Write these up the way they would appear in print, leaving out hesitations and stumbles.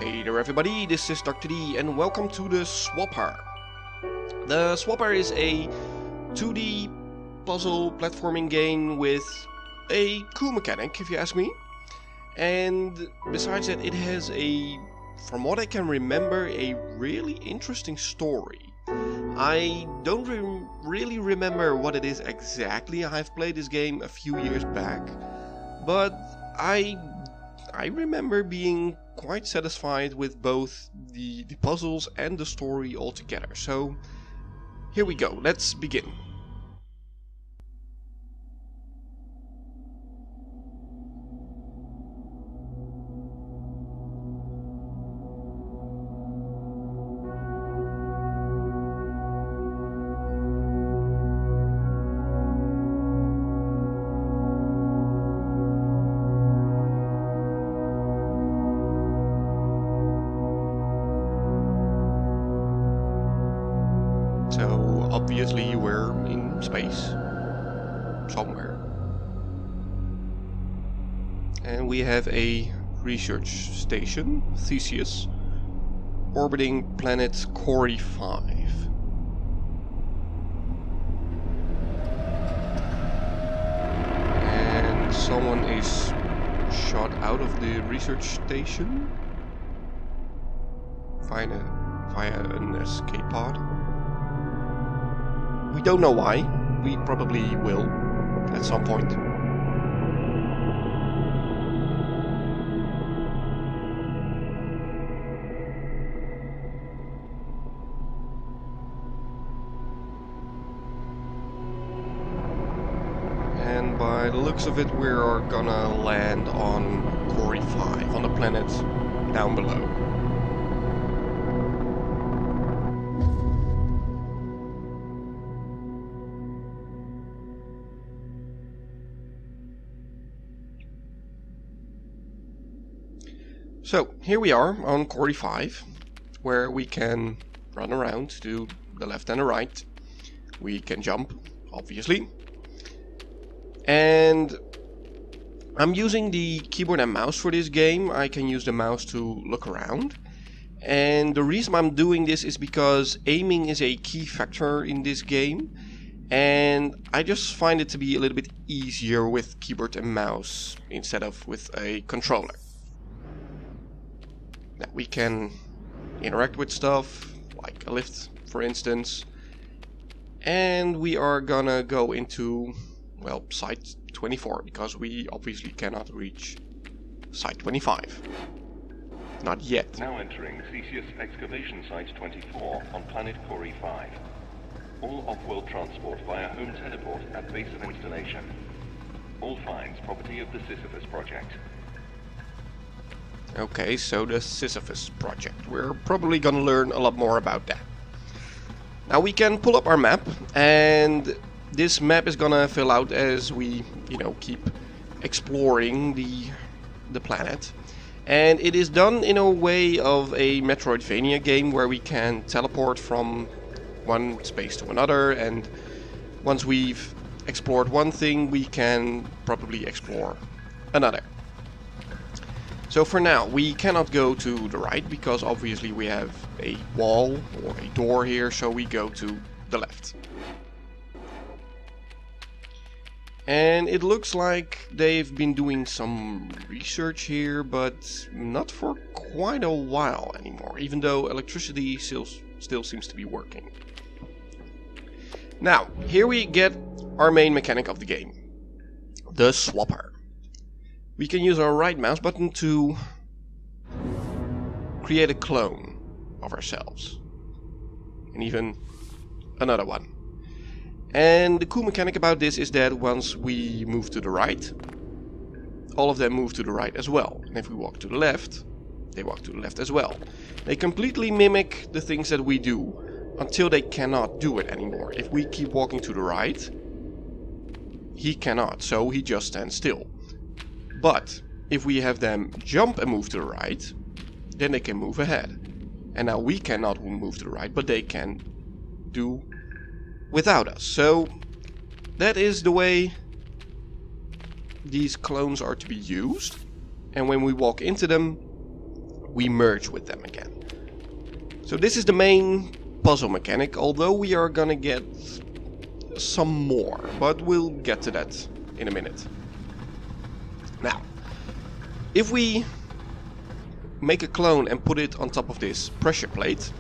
Hey there everybody, this is DokterD and welcome to the Swapper. The Swapper is a 2D puzzle platforming game with a cool mechanic, if you ask me. And besides that, it has from what I can remember, a really interesting story. I don't really remember what it is exactly. I've played this game a few years back, but I remember being quite satisfied with both the puzzles and the story altogether. So here we go, let's begin. So obviously we're in space, somewhere. And we have a research station, Theseus, orbiting planet Cori 5. And someone is shot out of the research station via an escape pod. We don't know why. We probably will at some point. And by the looks of it, we're gonna land on Cori 5, on the planet down below. So here we are on Cori 5, where we can run around to the left and the right. We can jump, obviously. And I'm using the keyboard and mouse for this game. I can use the mouse to look around. And the reason I'm doing this is because aiming is a key factor in this game. And I just find it to be a little bit easier with keyboard and mouse instead of with a controller. Now we can interact with stuff, like a lift for instance. And we are gonna go into, well, site 24, because we obviously cannot reach site 25. Not yet. Now entering Theseus excavation site 24 on planet Cori 5. All off-world transport via home teleport at base of installation. All finds property of the Sisyphus project. Okay, so the Sisyphus project. We're probably gonna learn a lot more about that. Now we can pull up our map, and this map is gonna fill out as we, keep exploring the planet. And it is done in a way of a Metroidvania game where we can teleport from one space to another, and once we've explored one thing, we can probably explore another. So for now, we cannot go to the right, because obviously we have a wall or a door here, so we go to the left. And it looks like they've been doing some research here, but not for quite a while anymore, even though electricity still seems to be working. Now, here we get our main mechanic of the game, the Swapper. We can use our right mouse button to create a clone of ourselves. And even another one. And the cool mechanic about this is that once we move to the right, all of them move to the right as well. And if we walk to the left, they walk to the left as well. They completely mimic the things that we do until they cannot do it anymore. If we keep walking to the right, he cannot, so he just stands still. But if we have them jump and move to the right, then they can move ahead. And now we cannot move to the right, but they can do without us. So that is the way these clones are to be used. And when we walk into them, we merge with them again. So this is the main puzzle mechanic, although we are gonna get some more, but we'll get to that in a minute. Now, if we make a clone and put it on top of this pressure plate,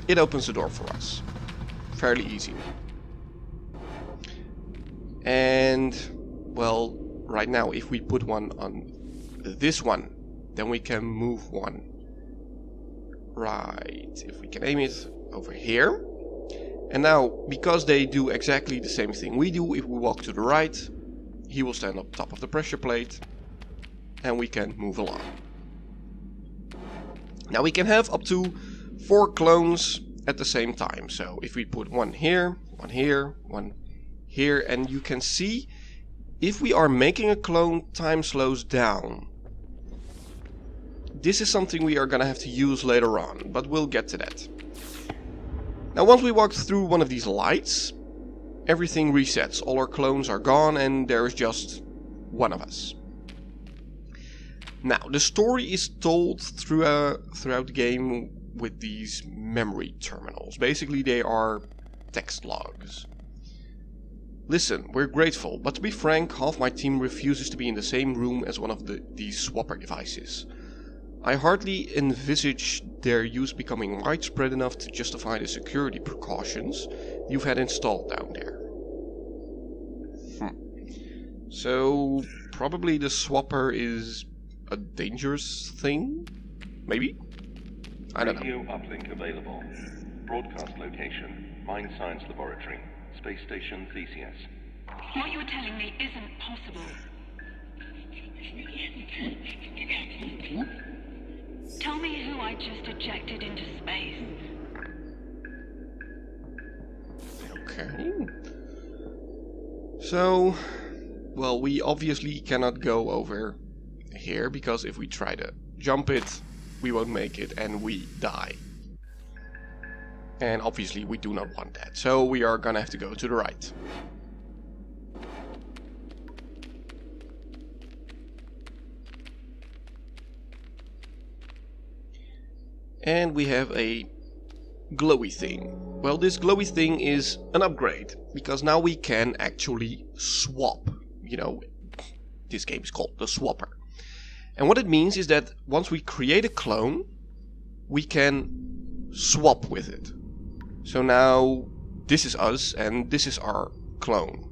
it opens the door for us. Fairly easy. And, well, right now if we put one on this one, then we can move one right, if we can aim it over here. And now, because they do exactly the same thing we do, if we walk to the right, he will stand on top of the pressure plate and we can move along. Now we can have up to 4 clones at the same time. So if we put one here, one here, one here, and you can see if we are making a clone, time slows down. This is something we are gonna have to use later on, but we'll get to that. Now once we walk through one of these lights, everything resets. All our clones are gone and there is just one of us. Now the story is told throughout the game with these memory terminals. Basically they are text logs. Listen, we're grateful, but to be frank, half my team refuses to be in the same room as one of these swapper devices. I hardly envisage their use becoming widespread enough to justify the security precautions you've had installed down there. So, probably the swapper is a dangerous thing? Maybe? I don't know. Radio uplink available. Broadcast location, Mine Science Laboratory, Space Station Theseus. What you're telling me isn't possible. Tell me who I just ejected into space. Okay. So, well, we obviously cannot go over here, because if we try to jump it, we won't make it and we die. And obviously we do not want that, so we are gonna have to go to the right. And we have a glowy thing. Well, this glowy thing is an upgrade, because now we can actually swap. You know, this game is called the swapper. And what it means is that once we create a clone, we can swap with it. So now this is us and this is our clone.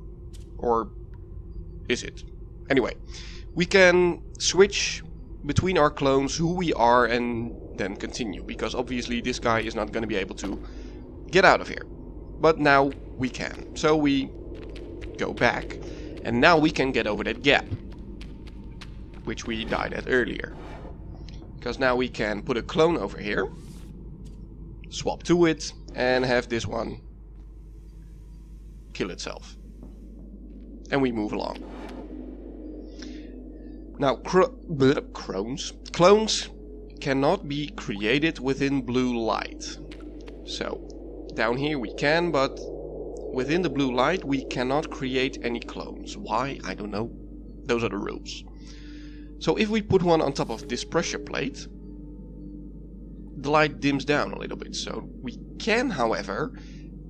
Or is it? Anyway, we can switch between our clones who we are and then continue, because obviously this guy is not going to be able to get out of here. But now we can. So we go back and now we can get over that gap, which we died at earlier. Because now we can put a clone over here, swap to it, and have this one kill itself. And we move along. Now, clones cannot be created within blue light. So, down here we can, but within the blue light we cannot create any clones. Why? I don't know. Those are the rules. So if we put one on top of this pressure plate, the light dims down a little bit. So we can, however,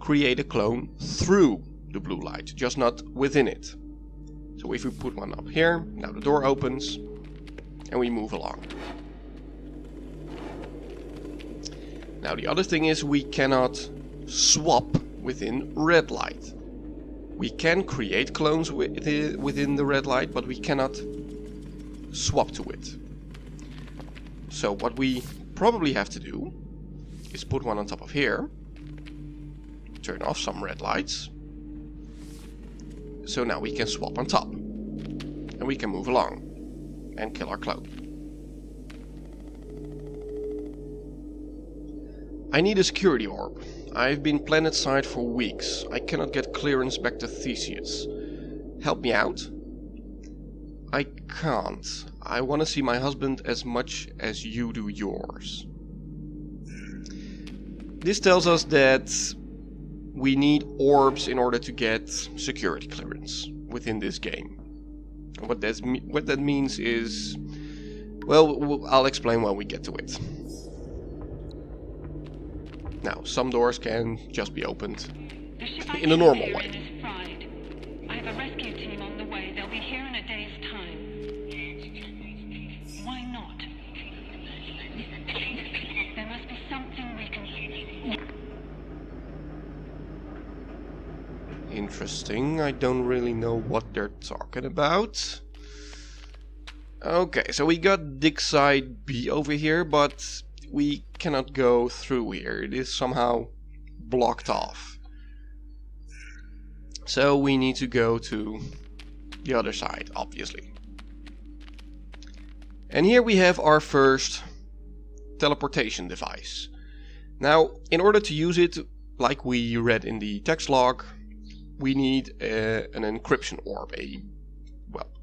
create a clone through the blue light, just not within it. So if we put one up here, now the door opens and we move along. Now the other thing is we cannot swap within red light. We can create clones within the red light, but we cannot swap to it. So what we probably have to do is put one on top of here, turn off some red lights, so now we can swap on top and we can move along and kill our clone. I need a security orb. I've been planet-side for weeks. I cannot get clearance back to Theseus. Help me out? I can't. I want to see my husband as much as you do yours. This tells us that we need orbs in order to get security clearance within this game. What that means is Well, I'll explain when we get to it. Now, some doors can just be opened in a normal way. I have a rescue team on the way. They'll be here in a day's time. Why not? There must be something we can... Interesting. I don't really know what they're talking about. Okay, so we got dig side B over here, but we cannot go through here. It is somehow blocked off. So we need to go to the other side, obviously. And here we have our first teleportation device. Now, in order to use it, like we read in the text log, we need an encryption orb,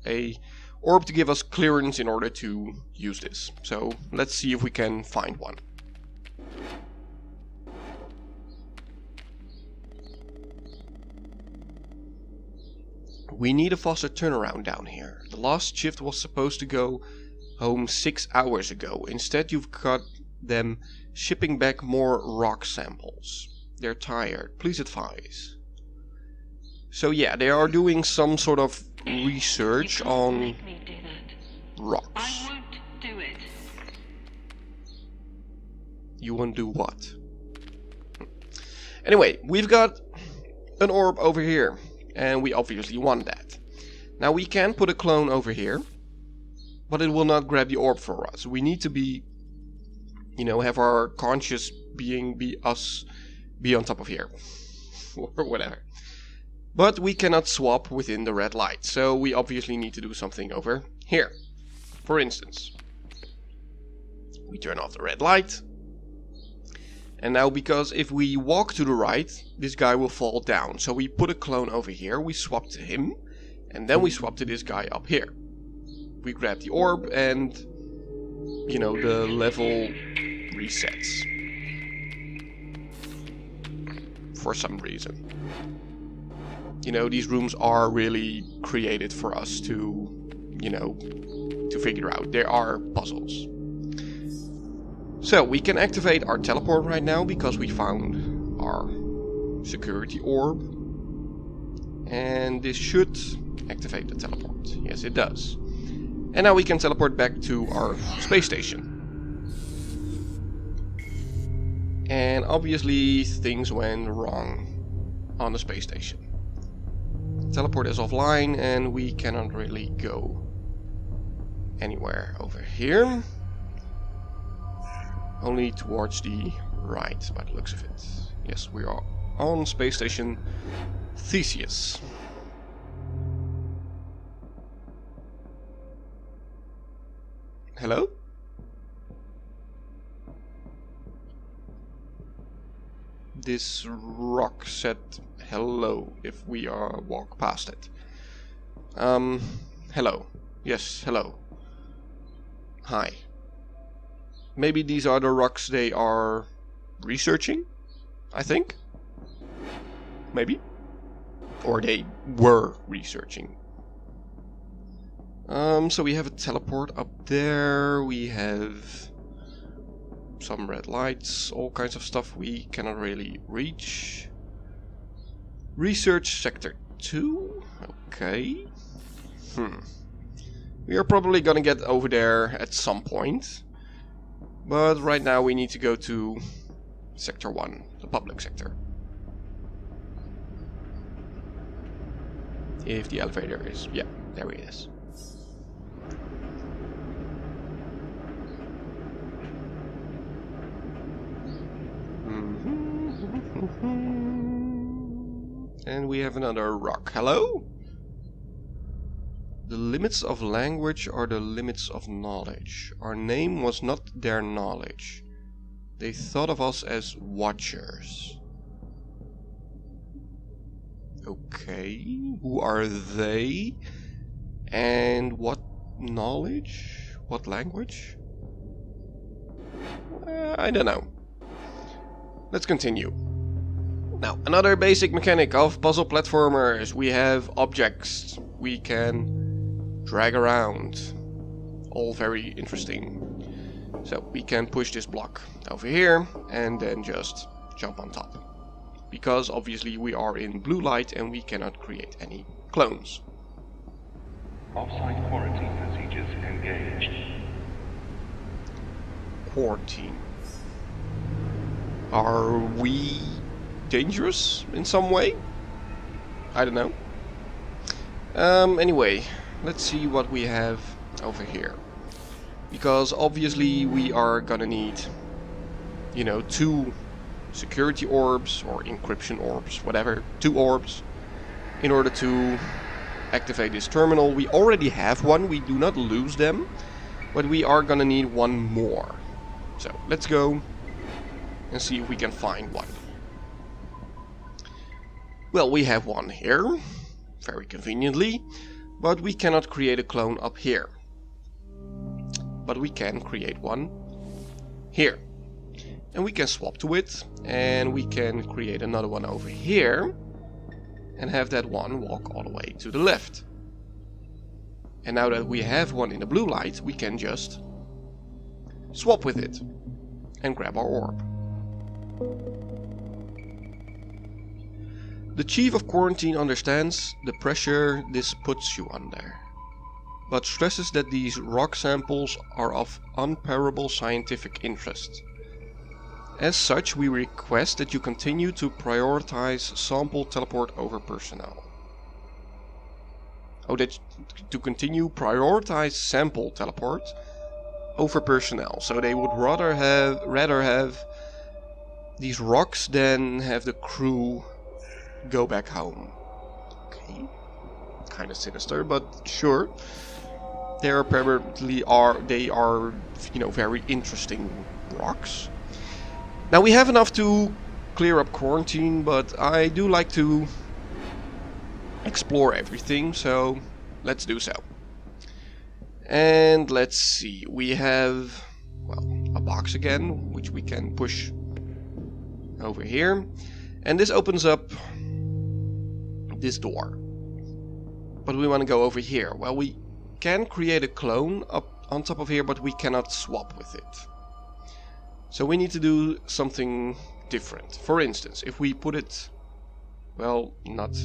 a orb to give us clearance in order to use this. So let's see if we can find one. We need a faster turnaround down here. The last shift was supposed to go home 6 hours ago. Instead, you've got them shipping back more rock samples. They're tired. Please advise. So yeah, they are doing some sort of research on rocks. I won't do it. You won't do what? Anyway, we've got an orb over here, and we obviously want that. Now we can put a clone over here, but it will not grab the orb for us. We need to be, you know, have our conscious being be on top of here, or whatever. But we cannot swap within the red light, so we obviously need to do something over here. For instance, we turn off the red light. And now, because if we walk to the right, this guy will fall down. So we put a clone over here, we swap to him, and then we swap to this guy up here. We grab the orb and, you know, the level resets. For some reason. You know, these rooms are really created for us to, you know, to figure out. There are puzzles. So we can activate our teleport right now because we found our security orb. And this should activate the teleport. Yes, it does. And now we can teleport back to our space station. And obviously things went wrong on the space station. Teleport is offline and we cannot really go anywhere over here. Only towards the right by the looks of it. Yes, we are on space station Theseus. Hello? This rock said hello if we walk past it. Hello. Yes, hello. Hi. Maybe these are the rocks they are researching, I think. Maybe. Or they were researching. So we have a teleport up there. We have some red lights, all kinds of stuff we cannot really reach. Research sector 2. Okay. We are probably gonna get over there at some point. But right now we need to go to sector 1, the public sector. If the elevator is... yeah, there it is. And we have another rock. Hello? The limits of language are the limits of knowledge. Our name was not their knowledge. They thought of us as watchers. Okay, who are they? And what knowledge? What language? I don't know. Let's continue. Now, another basic mechanic of puzzle platformers. We have objects we can drag around. all very interesting. So we can push this block over here and then just jump on top. Because obviously we are in blue light and we cannot create any clones. Off-site quarantine procedures engaged. Quarantine. Are we dangerous in some way? I don't know. Anyway, let's see what we have over here. Because obviously we are gonna need, you know, 2 security orbs or encryption orbs, whatever, 2 orbs in order to activate this terminal. We already have one, we do not lose them, but we are gonna need 1 more. So let's go and see if we can find one. Well, we have one here, very conveniently, but we cannot create a clone up here. But we can create one here. And we can swap to it, and we can create another one over here, and have that one walk all the way to the left. And now that we have one in the blue light, we can just swap with it and grab our orb. The Chief of Quarantine understands the pressure this puts you under, but stresses that these rock samples are of unparalleled scientific interest. As such, we request that you continue to prioritize sample teleport over personnel. Oh, that to continue prioritize sample teleport over personnel. So they would rather have these rocks than have the crew go back home. Okay, kind of sinister, but sure. They are you know, very interesting rocks. Now we have enough to clear up quarantine, but I do like to explore everything, so let's do so. And let's see, we have, well, a box again, which we can push over here. And this opens up this door. But we want to go over here. Well, we can create a clone up on top of here, but we cannot swap with it. So we need to do something different. For instance, if we put it, well, not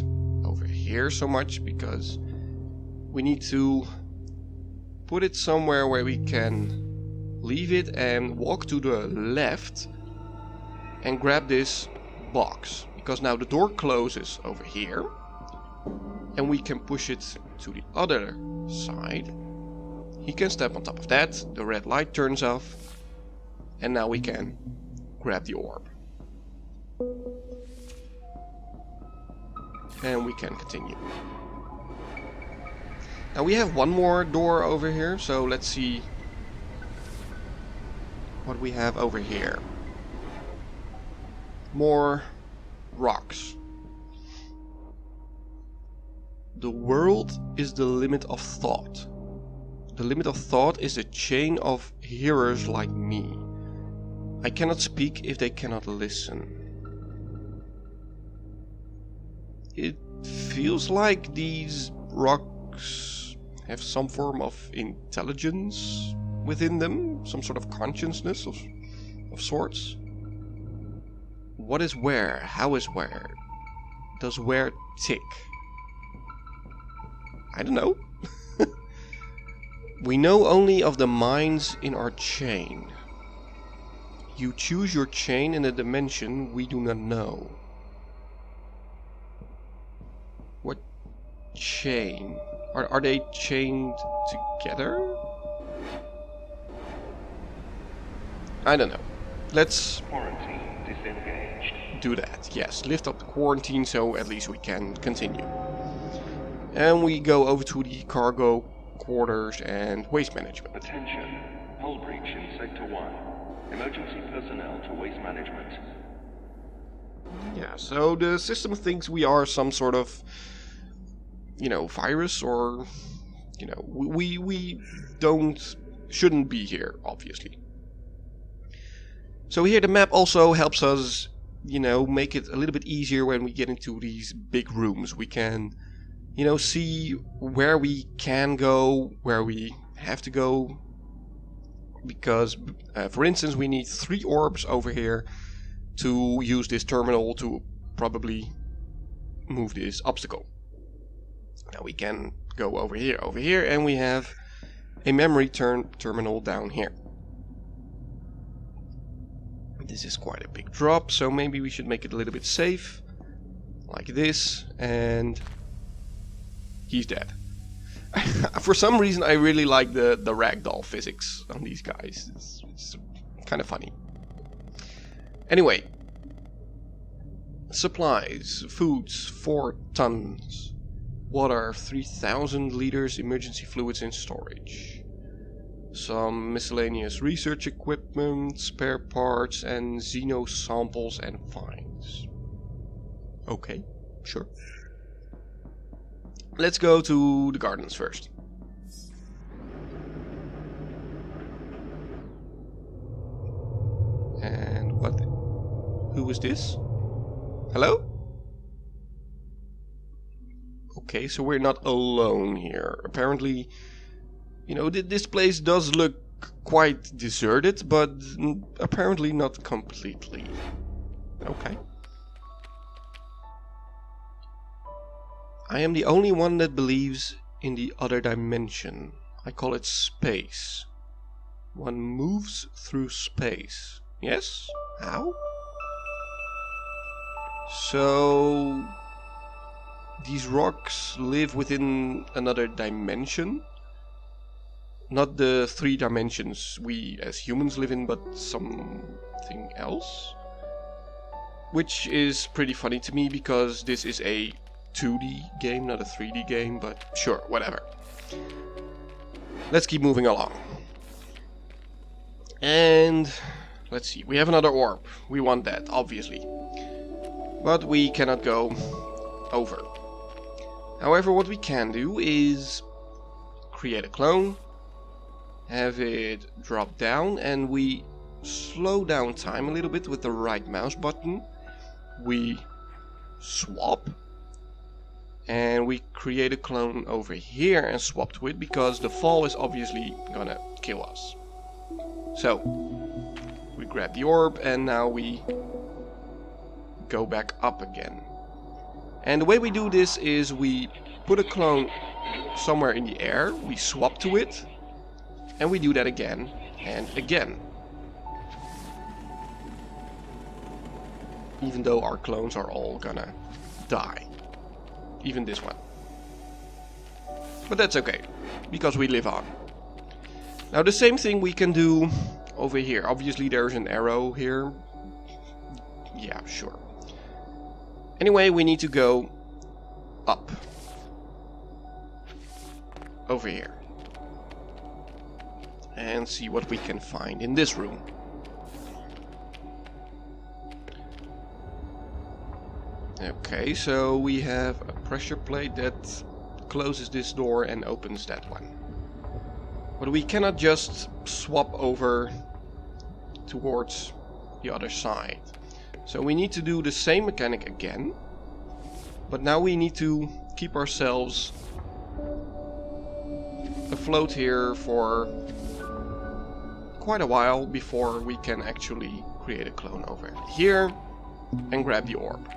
over here so much, because we need to put it somewhere where we can leave it and walk to the left and grab this box. Because now the door closes over here and we can push it to the other side. He can step on top of that, the red light turns off, and now we can grab the orb. And we can continue. Now we have one more door over here, so let's see what we have over here. More rocks. The world is the limit of thought. The limit of thought is a chain of hearers like me. I cannot speak if they cannot listen. It feels like these rocks have some form of intelligence within them, some sort of consciousness of sorts. What is where? How is where? Does where tick? I don't know. We know only of the minds in our chain. You choose your chain in a dimension we do not know. What chain? Are they chained together? I don't know. Let's Quarantine disengaged. do that. Yes, lift up the quarantine so at least we can continue. And we go over to the cargo quarters and waste management. Attention. Hull breach in Sector 1. Emergency personnel to waste management. Yeah, so the system thinks we are some sort of, you know, virus, or, you know, we shouldn't be here, obviously. So here the map also helps us, you know, make it a little bit easier when we get into these big rooms. We can, you know, see where we can go, where we have to go, because, for instance, we need 3 orbs over here to use this terminal to probably move this obstacle. Now we can go over here, and we have a memory terminal down here. This is quite a big drop, so maybe we should make it a little bit safe, like this, and he's dead. For some reason I really like the ragdoll physics on these guys. It's kind of funny. Anyway, supplies, foods 4 tons, water 3,000 liters, emergency fluids in storage, some miscellaneous research equipment, spare parts, and xeno samples and finds. Okay, sure. Let's go to the gardens first. And what? Who is this? Hello? Okay, so we're not alone here. Apparently, you know, this place does look quite deserted, but apparently not completely. Okay. I am the only one that believes in the other dimension. I call it space. One moves through space. Yes? How? So these rocks live within another dimension? Not the 3 dimensions we as humans live in, but something else? Which is pretty funny to me because this is a 2D game, not a 3D game, but sure, whatever. Let's keep moving along. And let's see, we have another orb. We want that, obviously. But we cannot go over. However, what we can do is create a clone, have it drop down, and we slow down time a little bit with the right mouse button. We swap. And we create a clone over here and swap to it, because the fall is obviously gonna kill us. So, we grab the orb and now we go back up again. And the way we do this is we put a clone somewhere in the air, we swap to it, and we do that again and again. Even though our clones are all gonna die. Even this one. But that's okay, because we live on. Now the same thing we can do over here. Obviously there's an arrow here. Yeah, sure. Anyway, we need to go up. Over here. And see what we can find in this room. Okay, so we have a pressure plate that closes this door and opens that one. But we cannot just swap over towards the other side. So we need to do the same mechanic again. But now we need to keep ourselves afloat here for quite a while before we can actually create a clone over here and grab the orb.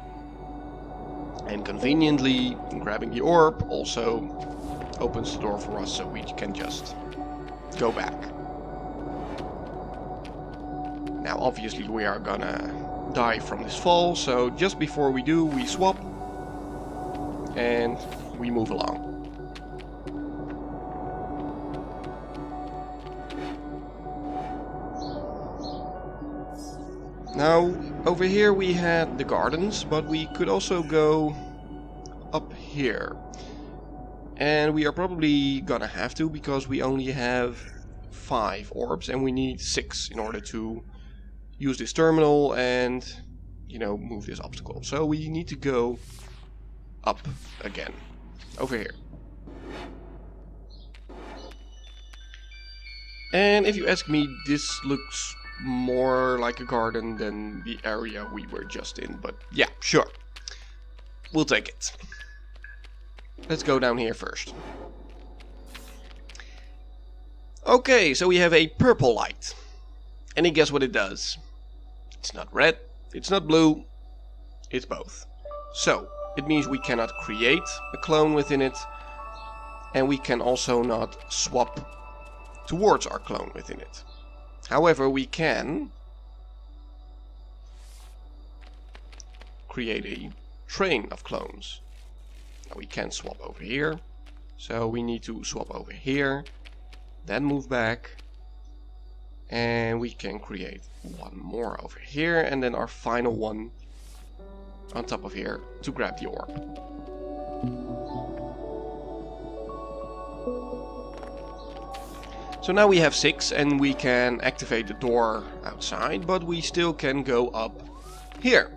And conveniently, grabbing the orb also opens the door for us, so we can just go back. Now obviously we are gonna die from this fall, so just before we do, we swap and we move along. Now, over here we had the gardens, but we could also go up here. And we are probably gonna have to, because we only have 5 orbs and we need 6 in order to use this terminal and, you know, move this obstacle. So we need to go up again, over here. And if you ask me, this looks more like a garden than the area we were just in, but yeah, sure. We'll take it. Let's go down here first. Okay, so we have a purple light. Any guess what it does? It's not red, it's not blue, it's both. So, it means we cannot create a clone within it, and we can also not swap towards our clone within it. However, we can create a train of clones. Now we can swap over here, so we need to swap over here, then move back, and we can create one more over here, and then our final one on top of here to grab the orb. So now we have 6 and we can activate the door outside, but we still can go up here.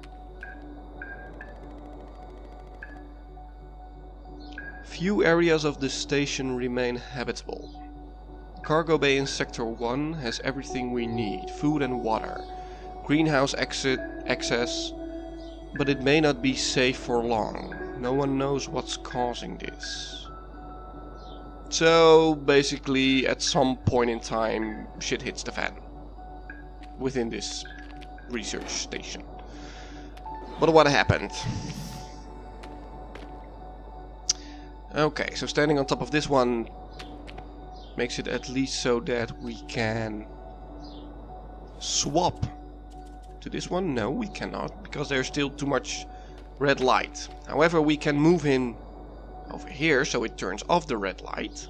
Few areas of the station remain habitable. Cargo bay in Sector 1 has everything we need, food and water, greenhouse access, but it may not be safe for long. No one knows what's causing this. So basically at some point in time shit hits the fan within this research station. But what happened? Okay, so standing on top of this one makes it at least so that we can swap to this one. No, we cannot, because there's still too much red light. However, we can move in over here so it turns off the red light.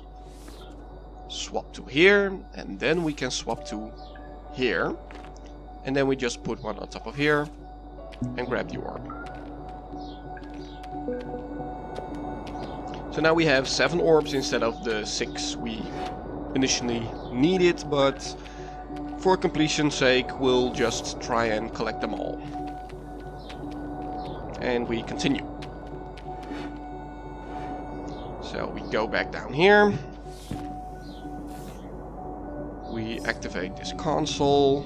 Swap to here, and then we can swap to here. And then we just put one on top of here and grab the orb. So now we have 7 orbs instead of the 6 we initially needed, but for completion's sake we'll just try and collect them all. And we continue. So we go back down here. We activate this console.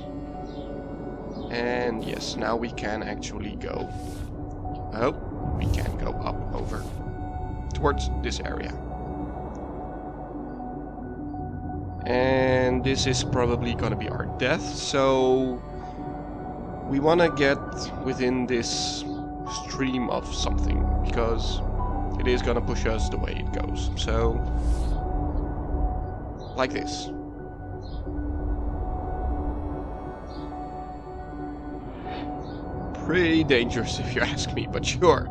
And yes, now we can actually go. Oh, we can go up over towards this area. And this is probably gonna be our death, so we wanna get within this stream of something, because it is gonna push us the way it goes. So, like this. Pretty dangerous if you ask me, but sure.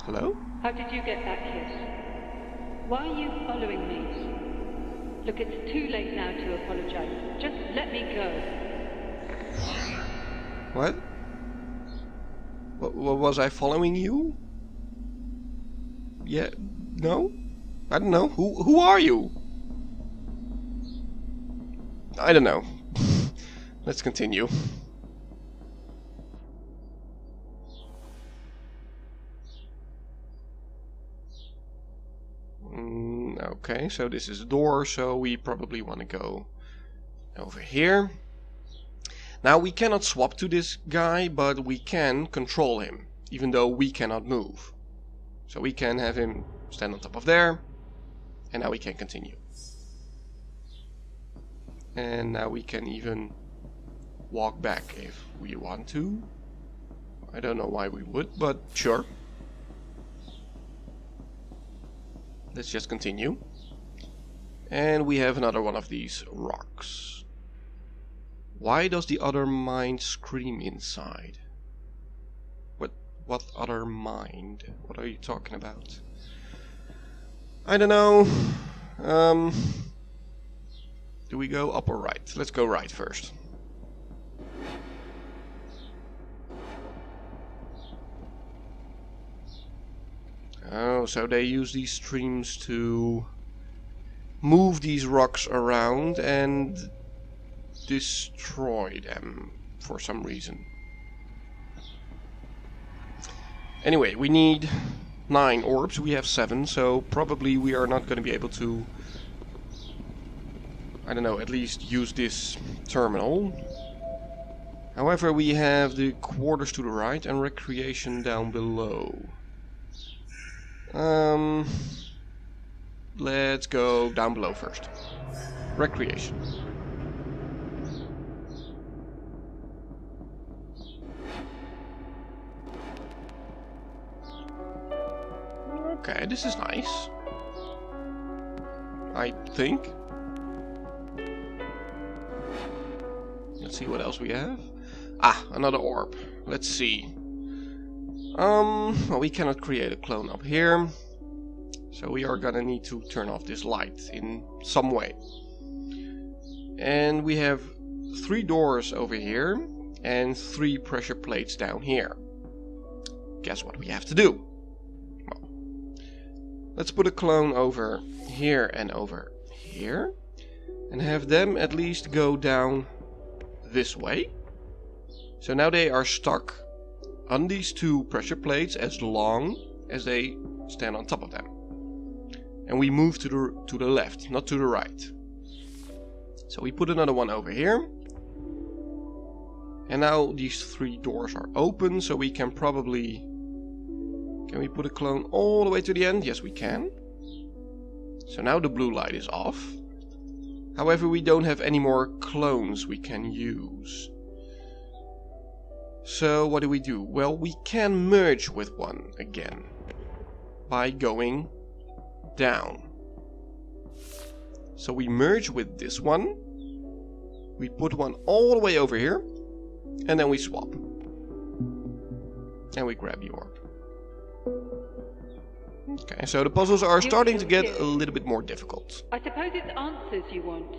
Hello? How did you get back here? Why are you following me? Look, it's too late now to apologize. Just let me go. What? What was I following you? Yeah, no? I don't know. Who are you? I don't know. Let's continue. Okay, so this is a door, so we probably want to go over here. Now we cannot swap to this guy, but we can control him, even though we cannot move. So we can have him stand on top of there, and now we can continue. And now we can even walk back if we want to. I don't know why we would, but sure. Let's just continue. And we have another one of these rocks. Why does the other mind scream inside? What other mind? What are you talking about? I don't know. Do we go up or right? Let's go right first. Oh, so they use these streams to move these rocks around and destroy them for some reason. Anyway, we need 9 orbs. We have 7, so probably we are not going to be able to, I don't know, at least use this terminal. However, we have the quarters to the right and recreation down below. let's go down below first. Recreation. Okay, this is nice. I think. Let's see what else we have. Ah, another orb. Let's see. Well, we cannot create a clone up here. So we are gonna need to turn off this light in some way. And we have 3 doors over here and 3 pressure plates down here. Guess what we have to do? Well, let's put a clone over here and over here. And have them at least go down this way. So now they are stuck on these 2 pressure plates as long as they stand on top of them. And we move to the left, not to the right. So we put another one over here. And now these 3 doors are open, so we can probably... Can we put a clone all the way to the end? Yes, we can. So now the blue light is off. However, we don't have any more clones we can use. So what do? Well, we can merge with one again. By going down. So we merge with this one. We put one all the way over here. And then we swap. And we grab the orb. Okay, so the puzzles are starting to get a little bit more difficult. I suppose it's answers you want.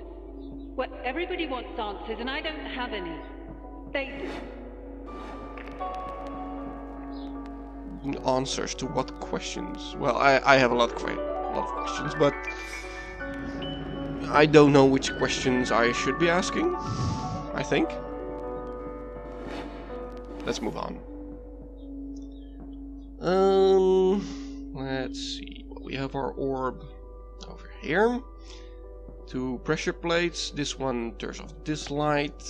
Well, everybody wants answers, and I don't have any. They do. Answers to what questions? Well, I have a lot of questions, but I don't know which questions I should be asking, I think. Let's move on. Let's see. Well, we have our orb over here. 2 pressure plates. This one turns off this light.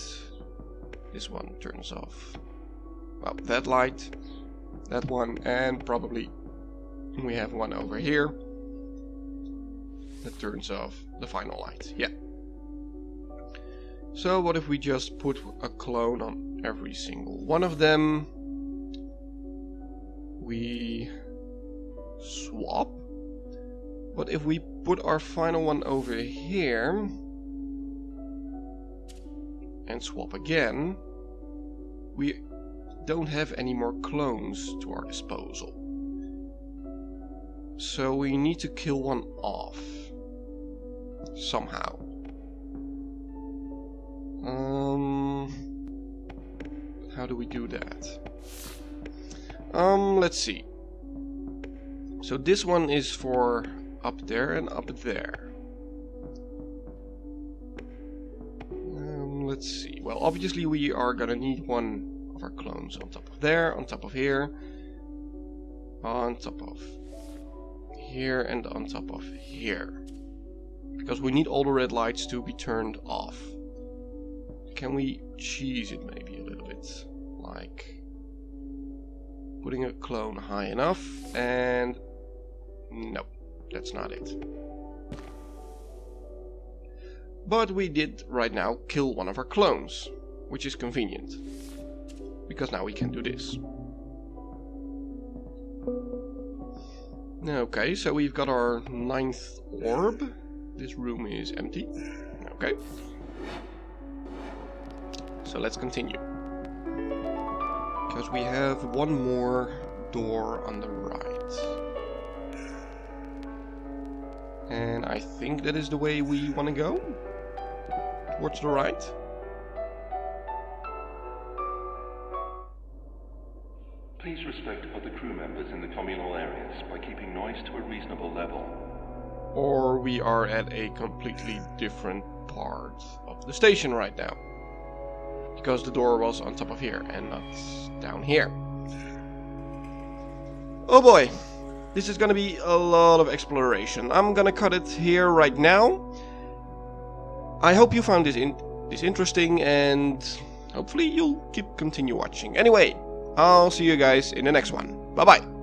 This one turns off, well, that light. That one, and probably we have one over here that turns off the final light. Yeah. So what if we just put a clone on every single one of them? We swap. But if we put our final one over here and swap again, we don't have any more clones to our disposal. So we need to kill one off somehow. How do we do that? Let's see. So this one is for up there and up there. Let's see. Well, obviously we are gonna need one of our clones on top of there, on top of here, on top of here, and on top of here. Because we need all the red lights to be turned off. Can we cheese it maybe a little bit? Like putting a clone high enough, and no, that's not it. But we did right now kill one of our clones, which is convenient, because now we can do this. Okay, so we've got our 9th orb. This room is empty. Okay. So let's continue. Because we have one more door on the right. And I think that is the way we want to go. Towards the right. Please respect other crew members in the communal areas by keeping noise to a reasonable level. Or we are at a completely different part of the station right now. Because the door was on top of here and not down here. Oh boy, this is gonna be a lot of exploration. I'm gonna cut it here right now. I hope you found this interesting, and hopefully you'll continue watching. Anyway, I'll see you guys in the next one. Bye bye.